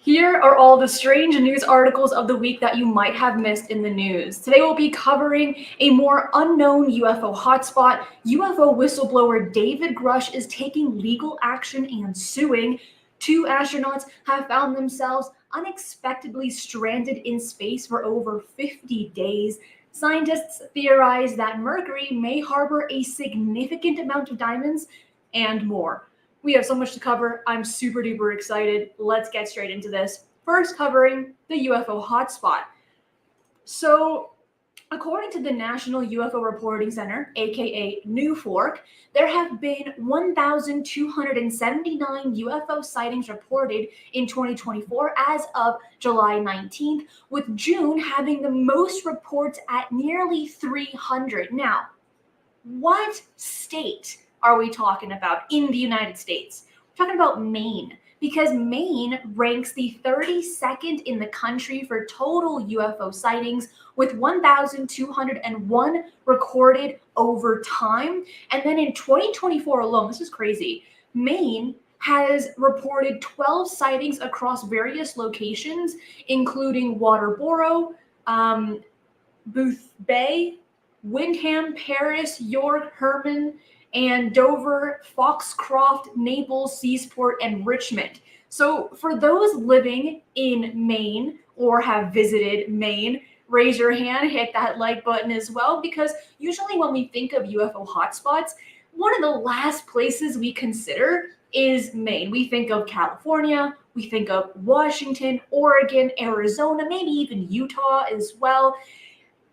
Here are all the strange news articles of the week that you might have missed in the news. Today we'll be covering a more unknown UFO hotspot. UFO whistleblower David Grusch is taking legal action and suing. 2 astronauts have found themselves unexpectedly stranded in space for over 50 days. Scientists theorize that Mercury may harbor a significant amount of diamonds, and more. We have so much to cover. I'm super duper excited. Let's get straight into this. First, covering the UFO hotspot. So, according to the National UFO Reporting Center, aka NUFORC, there have been 1,279 UFO sightings reported in 2024 as of July 19th, with June having the most reports at nearly 300. Now, what state are we talking about in the United States? We're talking about Maine, because Maine ranks the 32nd in the country for total UFO sightings, with 1,201 recorded over time. And then in 2024 alone, this is crazy, Maine has reported 12 sightings across various locations, including Waterboro, Booth Bay, Windham, Paris, York, Herman, and Dover, Foxcroft, Naples, Seasport, and Richmond. So for those living in Maine or have visited Maine, raise your hand, hit that like button as well, because usually when we think of UFO hotspots, one of the last places we consider is Maine. We think of California, we think of Washington, Oregon, Arizona, maybe even Utah as well.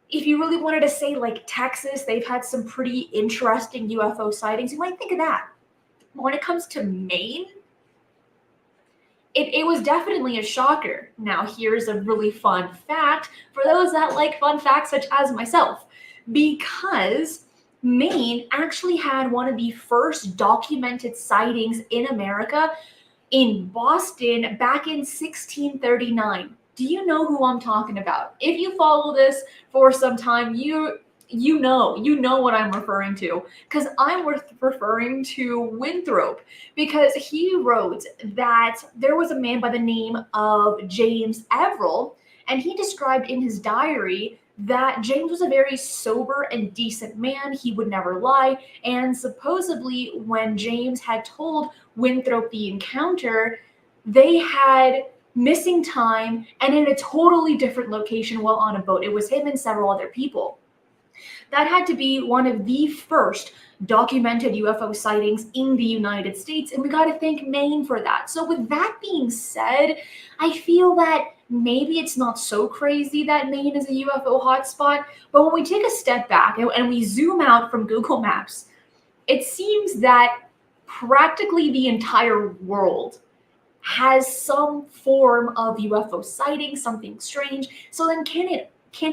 If you really wanted to say like Texas, they've had some pretty interesting UFO sightings. You might think of that. But when it comes to Maine, it was definitely a shocker. Now, here's a really fun fact for those that like fun facts, such as myself, because Maine actually had one of the first documented sightings in America in Boston back in 1639. Do you know who I'm talking about? If you follow this for some time, you know what I'm referring to, because I'm referring to Winthrop, because he wrote that there was a man by the name of James Everell, and he described in his diary that James was a very sober and decent man. He would never lie, and supposedly when James had told Winthrop the encounter, they had missing time and in a totally different location while on a boat. It was him and several other people. That had to be one of the first documented UFO sightings in the United States, and we got to thank Maine for that. So with that being said, I feel that maybe it's not so crazy that Maine is a UFO hotspot, but when we take a step back and we zoom out from Google Maps, it seems that practically the entire world has some form of UFO sighting, something strange. So then can't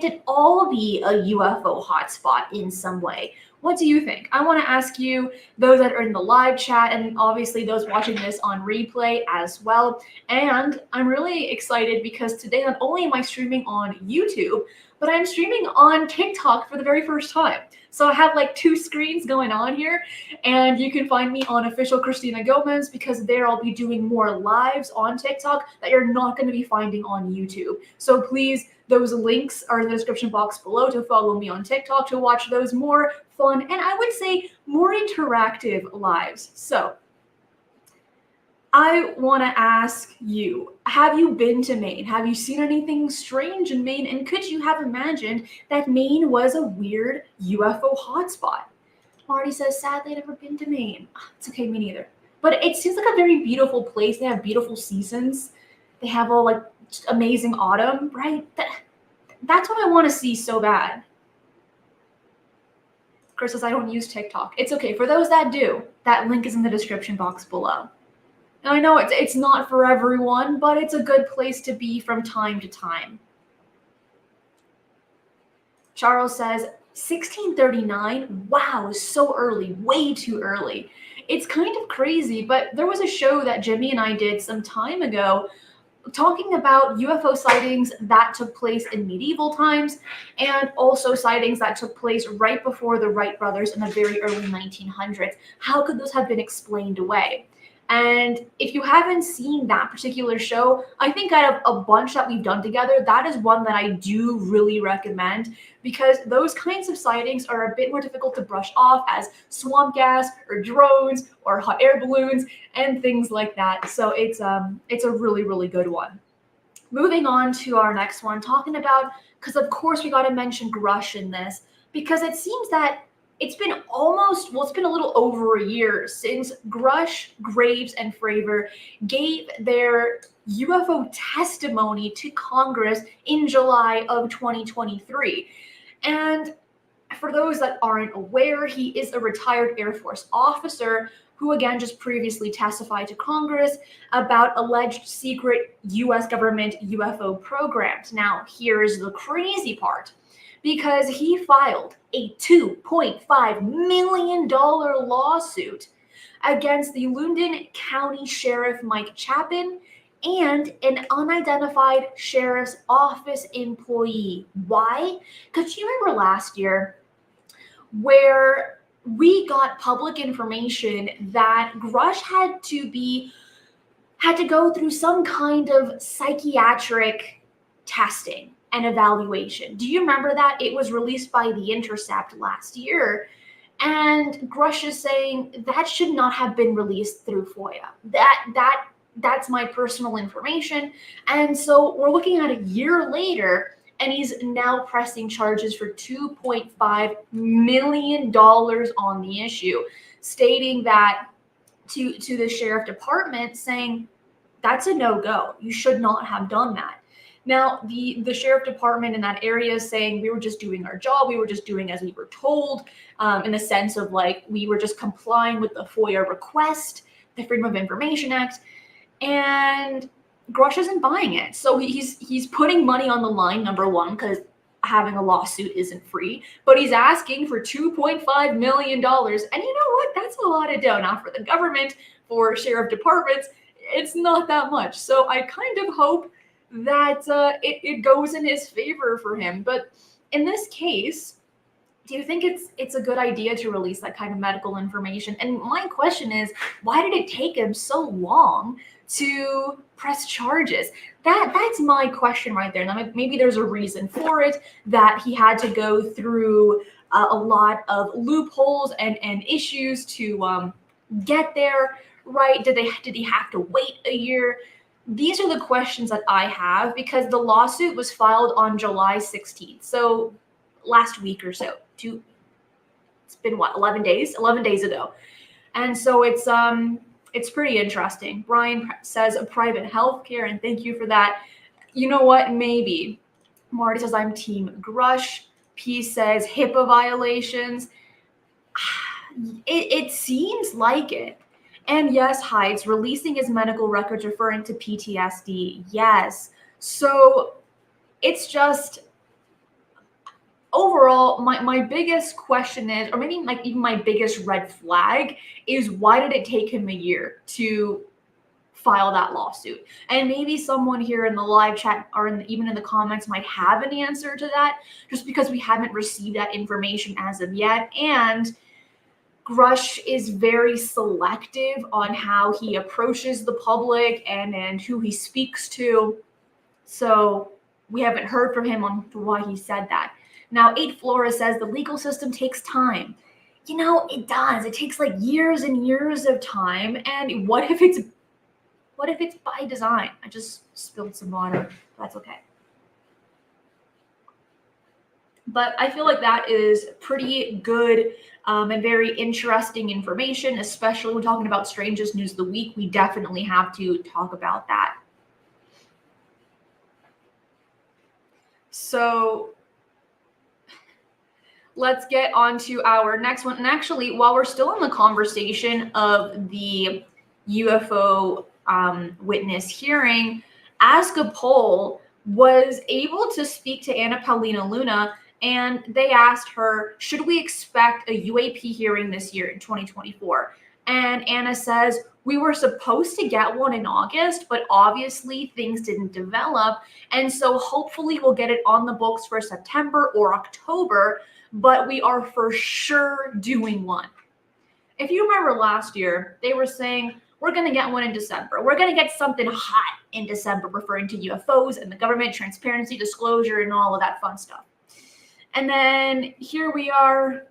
it all be a UFO hotspot in some way? What do you think? I want to ask you, those that are in the live chat, and obviously those watching this on replay as well. And I'm really excited because today not only am I streaming on YouTube, but I'm streaming on TikTok for the very first time. So I have like 2 screens going on here, and you can find me on official Cristina Gomez, because there I'll be doing more lives on TikTok that you're not going to be finding on YouTube. So please, those links are in the description box below to follow me on TikTok to watch those more fun and I would say more interactive lives. So I want to ask you, have you been to Maine? Have you seen anything strange in Maine? And could you have imagined that Maine was a weird UFO hotspot? Marty says, sadly, I've never been to Maine. It's okay, me neither. But it seems like a very beautiful place. They have beautiful seasons. They have all like just amazing autumn, right? That's what I want to see so bad. Chris says, I don't use TikTok. It's okay. For those that do, that link is in the description box below. Now, I know it's not for everyone, but it's a good place to be from time to time. Charles says, 1639? Wow, so early, way too early. It's kind of crazy, but there was a show that Jimmy and I did some time ago talking about UFO sightings that took place in medieval times and also sightings that took place right before the Wright brothers in the very early 1900s. How could those have been explained away? And if you haven't seen that particular show, I think out of a bunch that we've done together, that is one that I do really recommend, because those kinds of sightings are a bit more difficult to brush off as swamp gas or drones or hot air balloons and things like that. So it's a really, really good one. Moving on to our next one, talking about, because of course we got to mention Grusch in this, because it seems that it's been it's been a little over a year since Grusch, Graves, and Fravor gave their UFO testimony to Congress in July of 2023. And for those that aren't aware, he is a retired Air Force officer who, again, just previously testified to Congress about alleged secret US government UFO programs. Now, here's the crazy part. Because he filed a $2.5 million lawsuit against the Loudoun County Sheriff Mike Chapin and an unidentified sheriff's office employee. Why? Because you remember last year where we got public information that Grusch had to go through some kind of psychiatric testing and evaluation. Do you remember that? It was released by The Intercept last year. And Grusch is saying that should not have been released through FOIA. That's my personal information. And so we're looking at a year later, and he's now pressing charges for $2.5 million on the issue, stating that to the sheriff department, saying that's a no-go. You should not have done that. Now, the sheriff department in that area is saying we were just doing our job. We were just doing as we were told, in the sense of like we were just complying with the FOIA request, the Freedom of Information Act, and Grusch isn't buying it. So he's putting money on the line, number one, because having a lawsuit isn't free, but he's asking for $2.5 million. And you know what? That's a lot of dough. Now, for the government, for sheriff departments, it's not that much. So I kind of hope that it goes in his favor for him. But in this case, do you think it's a good idea to release that kind of medical information? And my question is, why did it take him so long to press charges? That's my question right there. Now, maybe there's a reason for it, that he had to go through a lot of loopholes and issues to get there, right? Did he have to wait a year? These are the questions that I have, because the lawsuit was filed on July 16th. So last week or so. It's been what, 11 days? 11 days ago. And so it's pretty interesting. Brian says private healthcare, and thank you for that. You know what? Maybe. Marty says I'm team Grusch. P says HIPAA violations. It seems like it. And yes, Heights, releasing his medical records referring to PTSD. Yes. So it's just, overall, my biggest question is, or maybe like even my biggest red flag is, why did it take him a year to file that lawsuit? And maybe someone here in the live chat or even in the comments might have an answer to that, just because we haven't received that information as of yet. And Grusch is very selective on how he approaches the public and who he speaks to. So we haven't heard from him on why he said that. Now, 8 Flora says the legal system takes time. You know, it does. It takes like years and years of time. And what if it's by design? I just spilled some water. That's okay. But I feel like that is pretty good and very interesting information, especially when talking about Strangest News of the Week. We definitely have to talk about that. So let's get on to our next one. And actually, while we're still in the conversation of the UFO witness hearing, Ask a Poll was able to speak to Anna Paulina Luna, and they asked her, should we expect a UAP hearing this year in 2024? And Anna says, we were supposed to get one in August, but obviously things didn't develop. And so hopefully we'll get it on the books for September or October, but we are for sure doing one. If you remember last year, they were saying, We're going to get one in December. We're going to get something hot in December referring to UFOs and the government, transparency, disclosure, and all of that fun stuff. And then here we are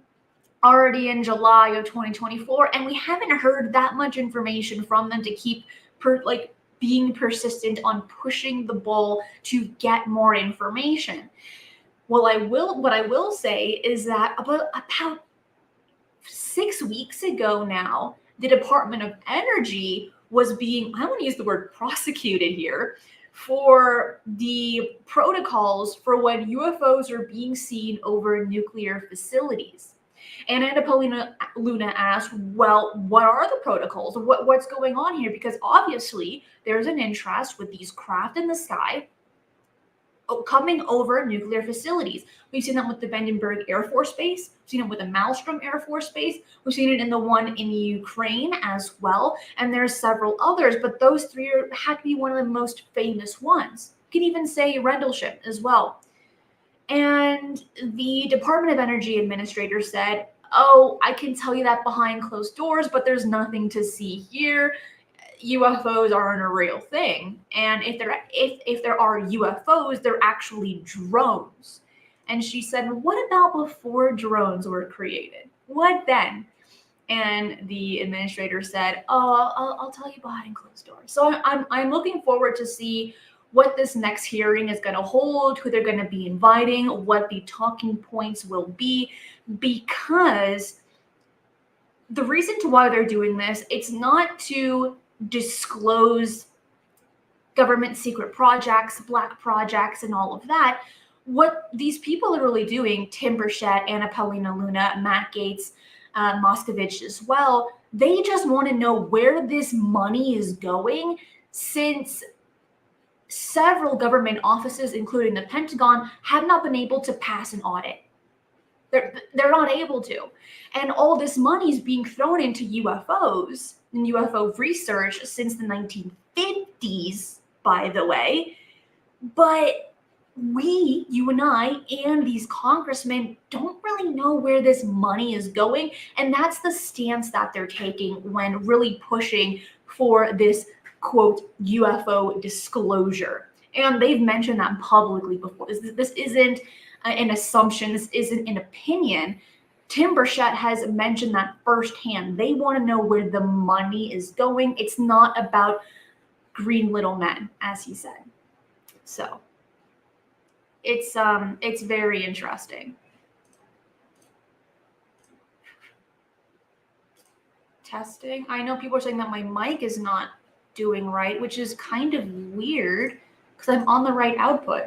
already in July of 2024, and we haven't heard that much information from them to keep being persistent on pushing the ball to get more information. What I will say is that about 6 weeks ago now, the Department of Energy was being, I want to use the word prosecuted here, for the protocols for when UFOs are being seen over nuclear facilities. And Anna Luna asked, well, what are the protocols? What's going on here? Because obviously there's an interest with these craft in the sky coming over nuclear facilities. We've seen that with the Vandenberg Air Force Base. We've seen it with the Malmstrom Air Force Base. We've seen it in the one in Ukraine as well. And there's several others, but those three had to be one of the most famous ones. You can even say Rendlesham as well. And the Department of Energy administrator said, oh, I can tell you that behind closed doors, but there's nothing to see here. UFOs aren't a real thing. And if there are UFOs, they're actually drones. And she said, what about before drones were created? What then? And the administrator said, oh, I'll tell you behind closed doors. So I'm looking forward to see what this next hearing is going to hold, who they're going to be inviting, what the talking points will be, because the reason to why they're doing this, it's not to disclose government secret projects, black projects, and all of that. What these people are really doing, Tim Burchett, Anna Paulina Luna, Matt Gaetz, Moscovich as well, they just want to know where this money is going, since several government offices, including the Pentagon, have not been able to pass an audit. They're not able to. And all this money is being thrown into UFOs and UFO research since the 1950s, by the way. But you and I, and these congressmen don't really know where this money is going. And that's the stance that they're taking when really pushing for this, quote, UFO disclosure. And they've mentioned that publicly before. This isn't an assumption. This isn't an opinion. Tim Burchett has mentioned that firsthand. They want to know where the money is going. It's not about green little men, as he said. So it's very interesting. Testing. I know people are saying that my mic is not doing right, which is kind of weird because I'm on the right output.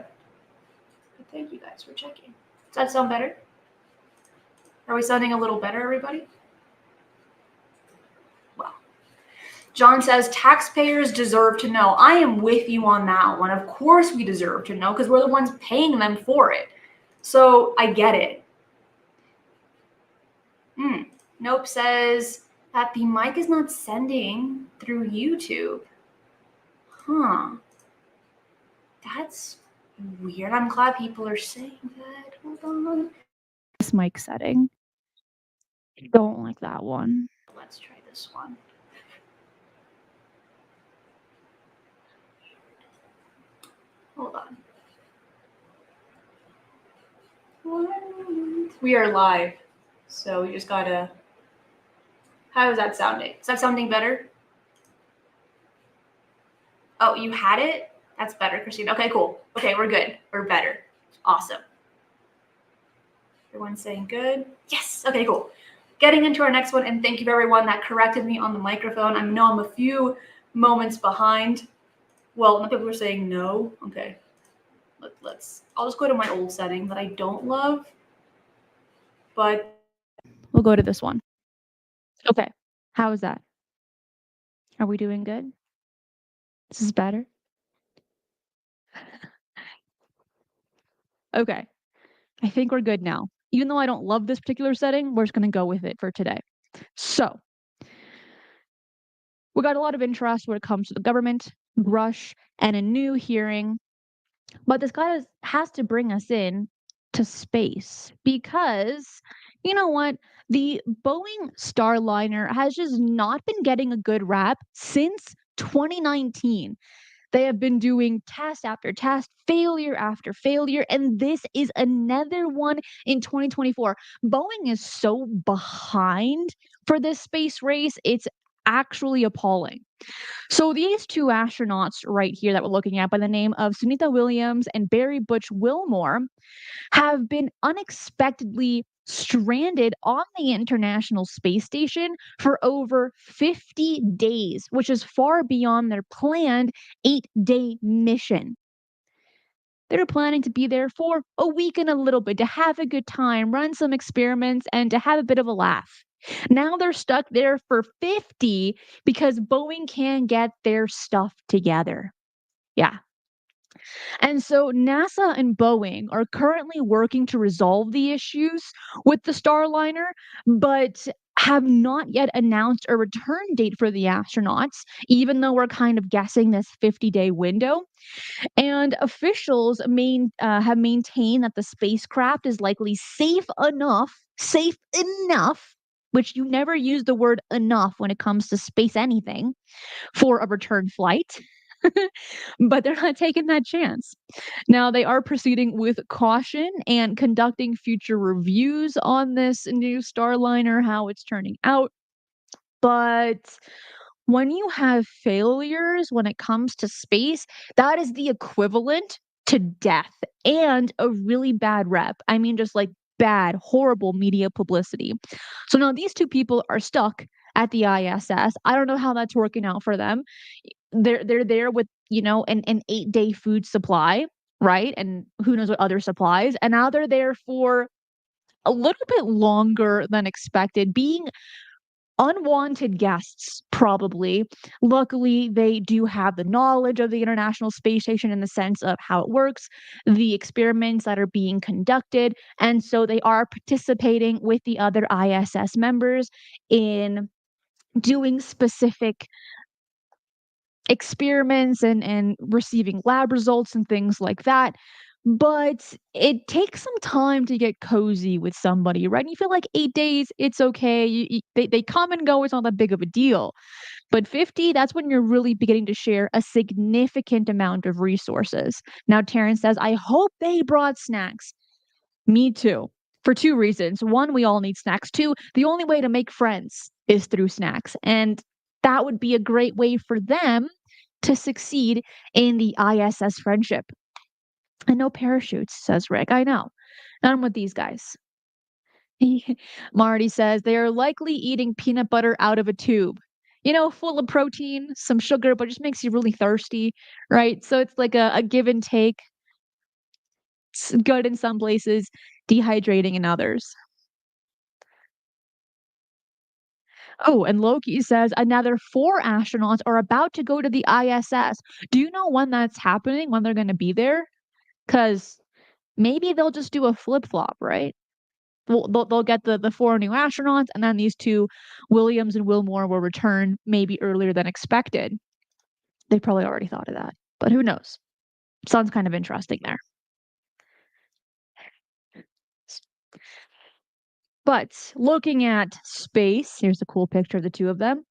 But thank you guys for checking. Does that sound better? Are we sounding a little better, everybody? Well, John says taxpayers deserve to know. I am with you on that one. Of course we deserve to know because we're the ones paying them for it. So I get it. Nope says that the mic is not sending through YouTube. Huh. That's weird. I'm glad people are saying that. Hold on. This mic setting. I don't like that one. Let's try this one. Hold on. We are live, so we just gotta. How is that sounding? Is that sounding better? Oh, you had it? That's better, Christine. Okay, cool. Okay, we're good. We're better. Awesome. Everyone's saying good? Yes. Okay, cool. Getting into our next one, and thank you to everyone that corrected me on the microphone. I know I'm a few moments behind. Well, people were saying no. Okay. I'll just go to my old setting that I don't love. But we'll go to this one. Okay. How is that? Are we doing good? This is better? Okay. I think we're good now. Even though I don't love this particular setting, we're just going to go with it for today. So, we got a lot of interest when it comes to the government, Grusch, and a new hearing. But this guy has to bring us in to space because You know what? The Boeing Starliner has just not been getting a good rap since 2019. They have been doing test after test, failure after failure, and this is another one in 2024. Boeing is so behind for this space race. It's actually appalling. So these two astronauts right here that we're looking at by the name of Sunita Williams and Barry Butch Wilmore have been unexpectedly stranded on the International Space Station for over 50 days, which is far beyond their planned 8-day mission. They're planning to be there for a week and a little bit to have a good time, run some experiments, and to have a bit of a laugh. Now they're stuck there for 50 because Boeing can't get their stuff together. Yeah, and so NASA and Boeing are currently working to resolve the issues with the Starliner, but have not yet announced a return date for the astronauts, even though we're kind of guessing this 50-day window. And officials have maintained that the spacecraft is likely safe enough, which you never use the word enough when it comes to space anything, for a return flight. But they're not taking that chance. Now, they are proceeding with caution and conducting future reviews on this new Starliner, how it's turning out. But when you have failures when it comes to space, that is the equivalent to death and a really bad rep. I mean, just like bad, horrible media publicity. So now these two people are stuck at the ISS. I don't know how that's working out for them. They're there with, an 8-day food supply, right? And who knows what other supplies. And now they're there for a little bit longer than expected, being unwanted guests, probably. Luckily, they do have the knowledge of the International Space Station in the sense of how it works, the experiments that are being conducted, and so they are participating with the other ISS members in doing specific experiments and receiving lab results and things like that. But it takes some time to get cozy with somebody, right? And you feel like 8 days, it's okay. They come and go, it's not that big of a deal. But 50, that's when you're really beginning to share a significant amount of resources. Now, Terrence says, I hope they brought snacks. Me too. For two reasons. One, we all need snacks. Two, the only way to make friends is through snacks. And that would be a great way for them to succeed in the ISS friendship. And no parachutes, says Rick. I know. None with these guys. Marty says they are likely eating peanut butter out of a tube. Full of protein, some sugar, but just makes you really thirsty, right? So it's like a give and take. It's good in some places, dehydrating in others. Oh, and Loki says another four astronauts are about to go to the ISS. Do you know when that's happening? When they're going to be there? Because maybe they'll just do a flip flop, right? They'll get the four new astronauts, and then these two, Williams and Wilmore, will return maybe earlier than expected. They probably already thought of that, but who knows? Sounds kind of interesting there. But looking at space, here's a cool picture of the two of them.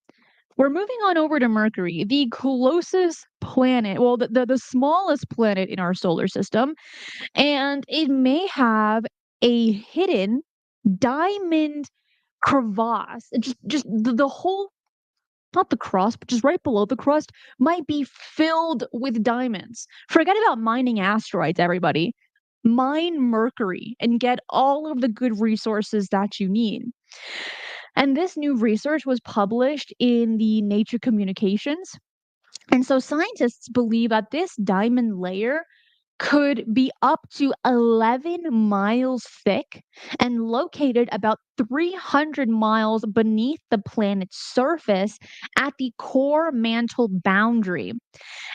We're moving on over to Mercury, the closest planet, well, the smallest planet in our solar system, and it may have a hidden diamond crevasse. Just the whole, not the crust, but just right below the crust, might be filled with diamonds. Forget about mining asteroids, everybody. Mine Mercury and get all of the good resources that you need. And this new research was published in the Nature Communications. And so scientists believe that this diamond layer could be up to 11 miles thick and located about 300 miles beneath the planet's surface at the core mantle boundary.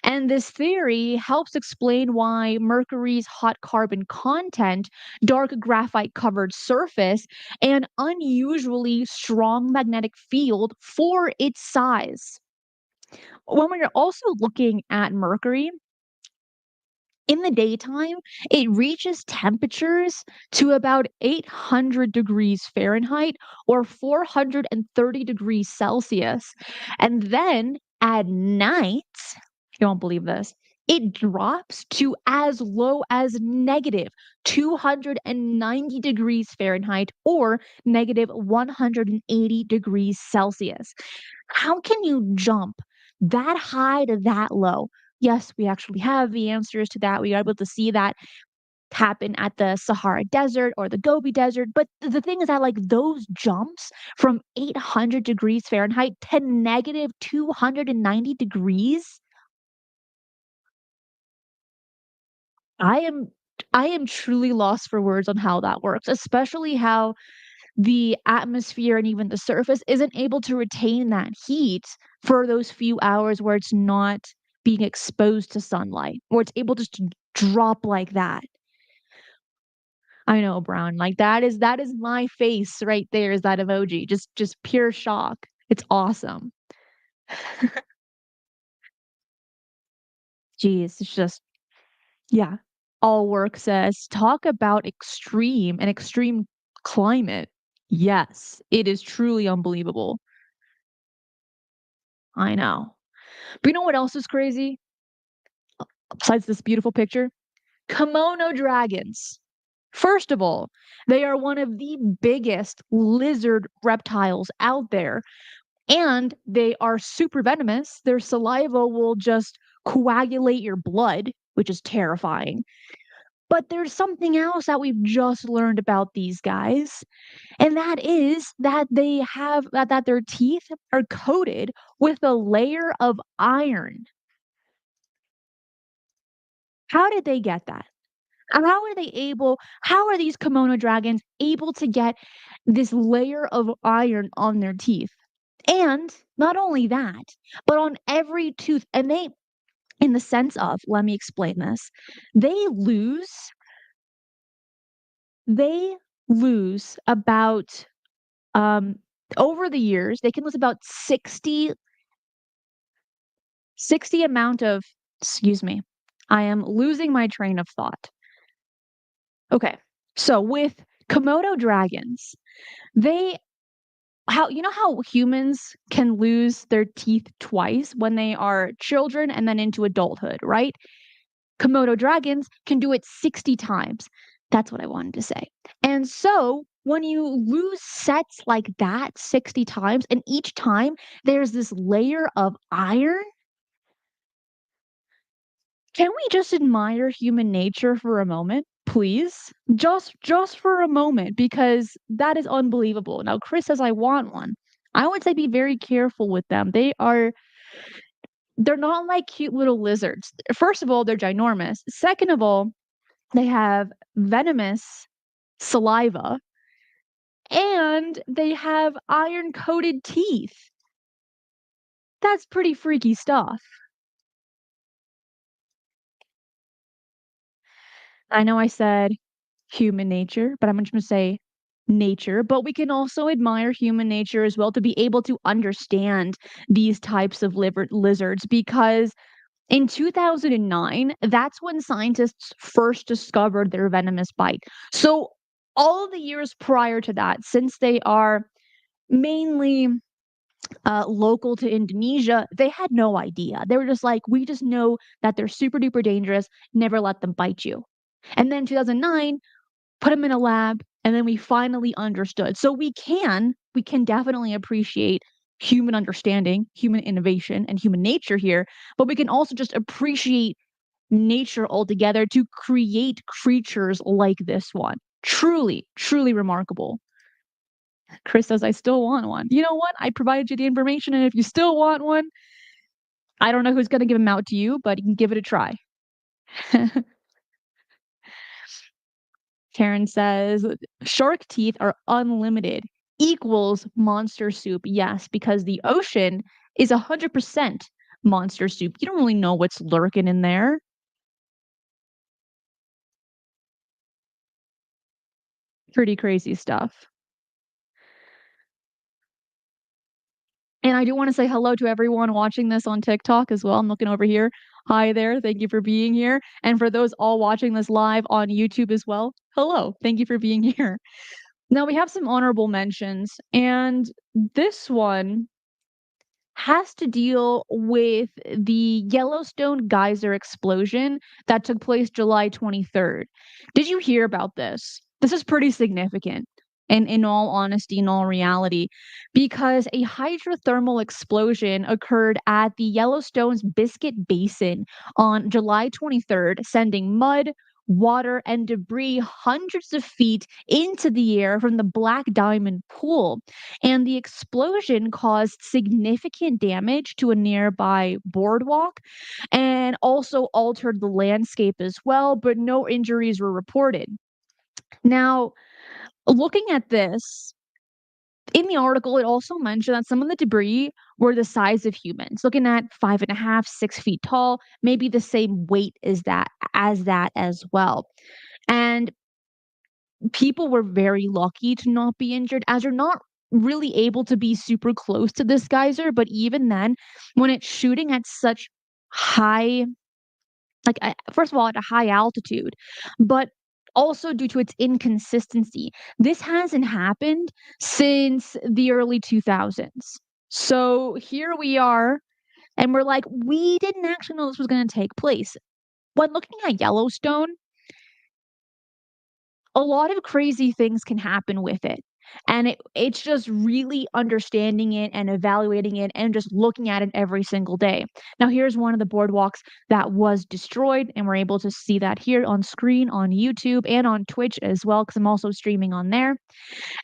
And this theory helps explain why Mercury's hot carbon content, dark graphite covered surface, and unusually strong magnetic field for its size. When we're also looking at Mercury, In the daytime, it reaches temperatures to about 800 degrees Fahrenheit or 430 degrees Celsius. And then at night, you won't believe this, it drops to as low as negative 290 degrees Fahrenheit or negative 180 degrees Celsius. How can you jump that high to that low? Yes, we actually have the answers to that. We are able to see that happen at the Sahara Desert or the Gobi Desert. But the thing is that, like, those jumps from 800 degrees Fahrenheit to negative 290 degrees, I am I am truly lost for words on how that works, especially how the atmosphere and even the surface isn't able to retain that heat for those few hours where it's not being exposed to sunlight, or it's able just to drop like that. I know, Brown. Like that is my face right there, is that emoji. Just pure shock. It's awesome. Jeez, it's just yeah. All work says talk about extreme and extreme climate. Yes, it is truly unbelievable. I know. But you know what else is crazy? Besides this beautiful picture? Komodo dragons. First of all, they are one of the biggest lizard reptiles out there, and they are super venomous. Their saliva will just coagulate your blood, which is terrifying. But there's something else that we've just learned about these guys, and that is that that their teeth are coated with a layer of iron. How did they get that? How are these Komodo dragons able to get this layer of iron on their teeth? And not only that, but on every tooth, and they in the sense of, let me explain this. They lose they lose about um over the years, they can lose about 60 amount of, excuse me. I am losing my train of thought. Okay. So with Komodo dragons, they how you know how humans can lose their teeth twice when they are children and then into adulthood, right? Komodo dragons can do it 60 times. That's what I wanted to say. And so when you lose sets like that 60 times, and each time there's this layer of iron, can we just admire human nature for a moment, please? Just for a moment, because that is unbelievable. Now, Chris says I want one. I would say be very careful with them. They're not like cute little lizards. First of all, they're ginormous. Second of all, they have venomous saliva and they have iron-coated teeth. That's pretty freaky stuff. I know I said human nature, but I'm just gonna say nature. But we can also admire human nature as well to be able to understand these types of lizards because in 2009, that's when scientists first discovered their venomous bite. So all of the years prior to that, since they are mainly local to Indonesia, they had no idea. They were just like, we just know that they're super duper dangerous. Never let them bite you. And then 2009, put them in a lab, and then we finally understood. So we can definitely appreciate human understanding, human innovation, and human nature here, but we can also just appreciate nature altogether to create creatures like this one. Truly, truly remarkable. Chris says, I still want one. You know what? I provided you the information, and if you still want one, I don't know who's going to give them out to you, but you can give it a try. Karen says, shark teeth are unlimited equals monster soup. Yes, because the ocean is 100% monster soup. You don't really know what's lurking in there. Pretty crazy stuff. And I do want to say hello to everyone watching this on TikTok as well. I'm looking over here. Hi there. Thank you for being here. And for those all watching this live on YouTube as well, hello. Thank you for being here. Now we have some honorable mentions, and this one has to deal with the Yellowstone geyser explosion that took place July 23rd. Did you hear about this? This is pretty significant. And in all honesty, in all reality, because a hydrothermal explosion occurred at the Yellowstone's Biscuit Basin on July 23rd, sending mud, water, and debris hundreds of feet into the air from the Black Diamond Pool, and the explosion caused significant damage to a nearby boardwalk and also altered the landscape as well, but no injuries were reported. Now, looking at this, in the article, it also mentioned that some of the debris were the size of humans, looking at 5.5, 6 feet tall, maybe the same weight as that as well. And people were very lucky to not be injured, as you're not really able to be super close to this geyser. But even then, when it's shooting at such high, first of all, at a high altitude, but also due to its inconsistency, this hasn't happened since the early 2000s. So here we are, and we're like, we didn't actually know this was going to take place. When looking at Yellowstone, a lot of crazy things can happen with it. And it's just really understanding it and evaluating it and just looking at it every single day. Now, here's one of the boardwalks that was destroyed, and we're able to see that here on screen on YouTube and on Twitch as well, because I'm also streaming on there.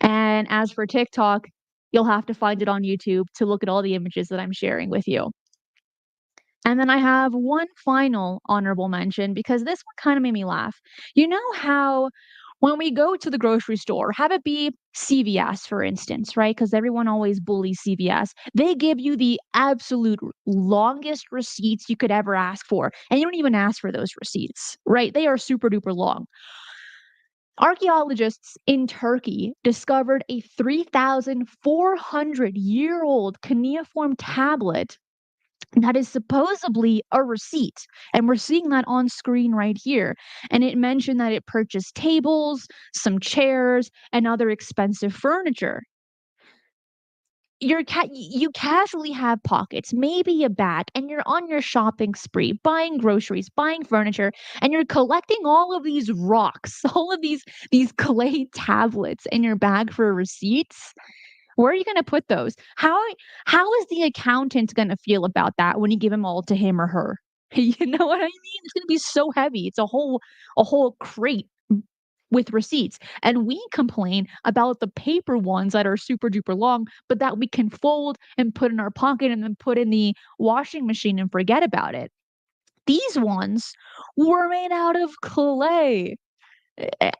And as for TikTok, you'll have to find it on YouTube to look at all the images that I'm sharing with you. And then I have one final honorable mention because this one kind of made me laugh. You know how when we go to the grocery store, have it be CVS, for instance, right? Because everyone always bullies CVS. They give you the absolute longest receipts you could ever ask for. And you don't even ask for those receipts, right? They are super duper long. Archaeologists in Turkey discovered a 3,400-year-old cuneiform tablet that is supposedly a receipt. And we're seeing that on screen right here. And it mentioned that it purchased tables, some chairs, and other expensive furniture. You casually have pockets, maybe a bag, and you're on your shopping spree, buying groceries, buying furniture, and you're collecting all of these rocks, all of these clay tablets in your bag for receipts. Where are you gonna put those? How is the accountant gonna feel about that when you give them all to him or her? You know what I mean? It's gonna be so heavy. It's a whole crate with receipts. And we complain about the paper ones that are super duper long, but that we can fold and put in our pocket and then put in the washing machine and forget about it. These ones were made out of clay. Eh,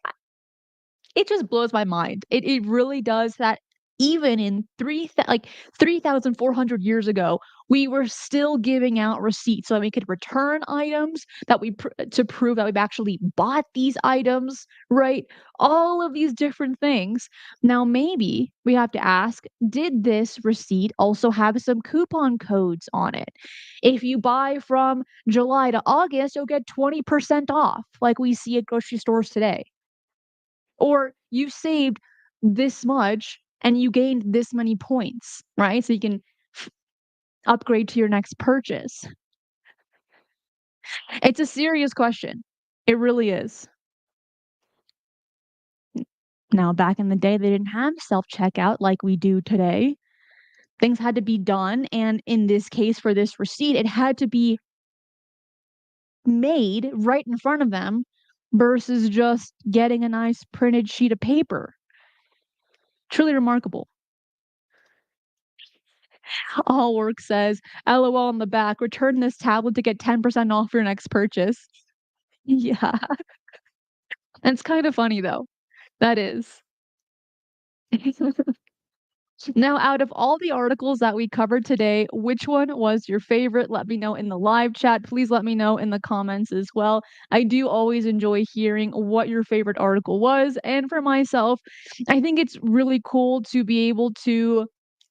it just blows my mind. It really does that even in 3,400 years ago, we were still giving out receipts so that we could return items that to prove that we've actually bought these items, right? All of these different things. Now, maybe we have to ask, did this receipt also have some coupon codes on it? If you buy from July to August, you'll get 20% off, like we see at grocery stores today. Or you saved this much and you gained this many points, right? So you can f- upgrade to your next purchase. It's a serious question. It really is. Now, back in the day, they didn't have self checkout like we do today. Things had to be done. And in this case, for this receipt, it had to be made right in front of them versus just getting a nice printed sheet of paper. Truly remarkable. All work says, LOL on the back, return this tablet to get 10% off your next purchase. Yeah. And it's kind of funny though. That is. Now, out of all the articles that we covered today, which one was your favorite? Let me know in the live chat. Please let me know in the comments as well. I do always enjoy hearing what your favorite article was. And for myself, I think it's really cool to be able to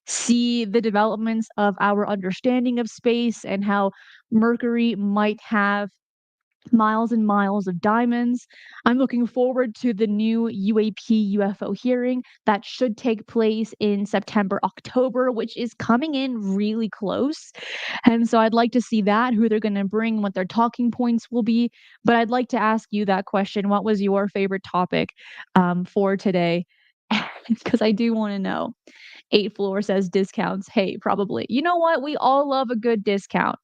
see the developments of our understanding of space and how Mercury might have miles and miles of diamonds. I'm looking forward to the new UAP UFO hearing that should take place in September, October, which is coming in really close. And so I'd like to see that, who they're going to bring, what their talking points will be. But I'd like to ask you that question. What was your favorite topic for today? Because I do want to know. 8 Floor says discounts. Hey, probably. You know what? We all love a good discount.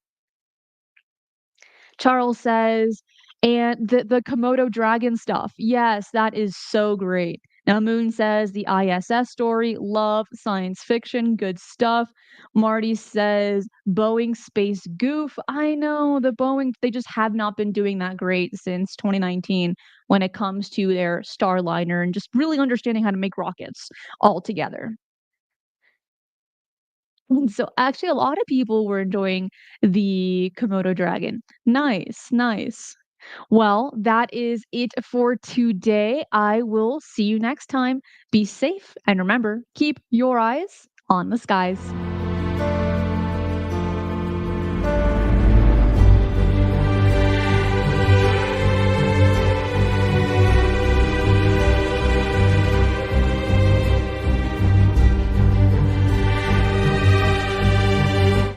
Charles says, and the Komodo dragon stuff. Yes, that is so great. Now Moon says the ISS story, love science fiction, good stuff. Marty says Boeing space goof. I know the Boeing, they just have not been doing that great since 2019 when it comes to their Starliner and just really understanding how to make rockets altogether. So actually a lot of people were enjoying the Komodo dragon. Nice, nice. Well, that is it for today. I will see you next time. Be safe and remember, keep your eyes on the skies.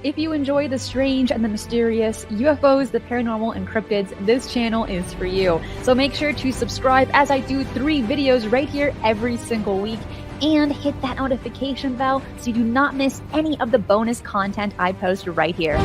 If you enjoy the strange and the mysterious, UFOs, the paranormal, and cryptids, this channel is for you. So make sure to subscribe as I do 3 videos right here every single week, and hit that notification bell so you do not miss any of the bonus content I post right here.